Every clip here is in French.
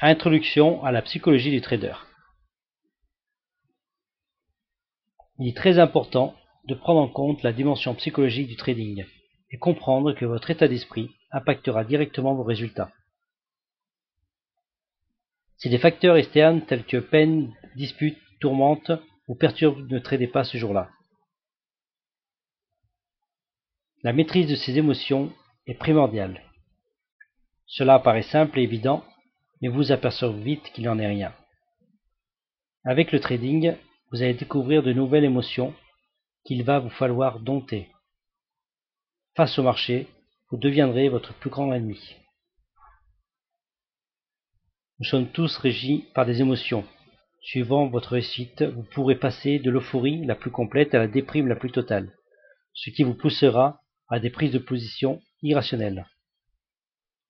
Introduction à la psychologie du trader. Il est très important de prendre en compte la dimension psychologique du trading et comprendre que votre état d'esprit impactera directement vos résultats. Si des facteurs externes tels que peine, dispute, tourmente ou perturbent, ne tradez pas ce jour-là. La maîtrise de ses émotions est primordiale. Cela paraît simple et évident, mais vous apercevez vite qu'il n'en est rien. Avec le trading, vous allez découvrir de nouvelles émotions qu'il va vous falloir dompter. Face au marché, vous deviendrez votre plus grand ennemi. Nous sommes tous régis par des émotions. Suivant votre réussite, vous pourrez passer de l'euphorie la plus complète à la déprime la plus totale, ce qui vous poussera à des prises de position irrationnelles.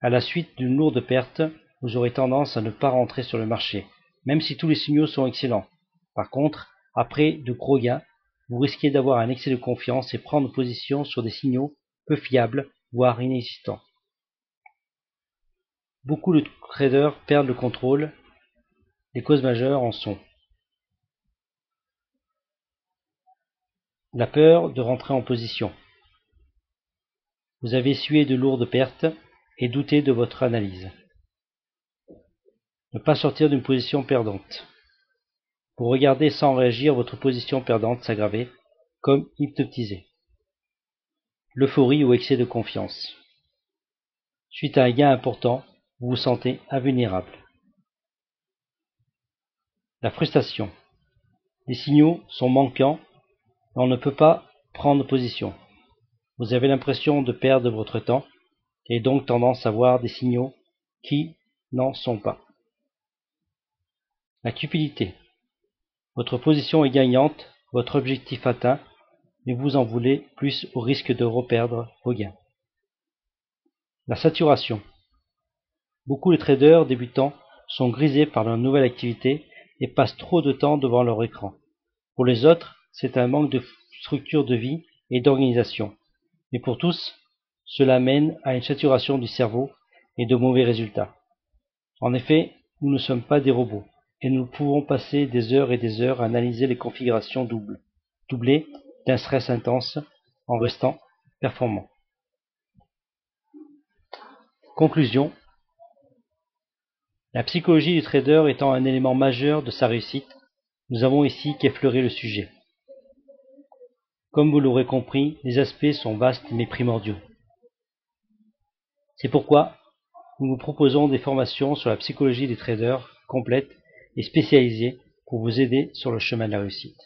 À la suite d'une lourde perte, vous aurez tendance à ne pas rentrer sur le marché, même si tous les signaux sont excellents. Par contre, après de gros gains, vous risquez d'avoir un excès de confiance et prendre position sur des signaux peu fiables, voire inexistants. Beaucoup de traders perdent le contrôle. Les causes majeures en sont la peur de rentrer en position. Vous avez essuyé de lourdes pertes et douté de votre analyse. Ne pas sortir d'une position perdante. Vous regardez sans réagir votre position perdante s'aggraver, comme hypnotisé. L'euphorie ou excès de confiance. Suite à un gain important, vous vous sentez invulnérable. La frustration. Les signaux sont manquants et on ne peut pas prendre position. Vous avez l'impression de perdre votre temps et donc tendance à voir des signaux qui n'en sont pas. La cupidité. Votre position est gagnante, votre objectif atteint, mais vous en voulez plus au risque de reperdre vos gains. La saturation. Beaucoup de traders débutants sont grisés par leur nouvelle activité et passent trop de temps devant leur écran. Pour les autres, c'est un manque de structure de vie et d'organisation. Mais pour tous, cela mène à une saturation du cerveau et de mauvais résultats. En effet, nous ne sommes pas des robots et nous pouvons passer des heures et des heures à analyser les configurations doublées d'un stress intense en restant performant. Conclusion. La psychologie du trader étant un élément majeur de sa réussite, nous avons ici qu'effleurer le sujet. Comme vous l'aurez compris, les aspects sont vastes mais primordiaux. C'est pourquoi nous vous proposons des formations sur la psychologie des traders complètes et spécialisées pour vous aider sur le chemin de la réussite.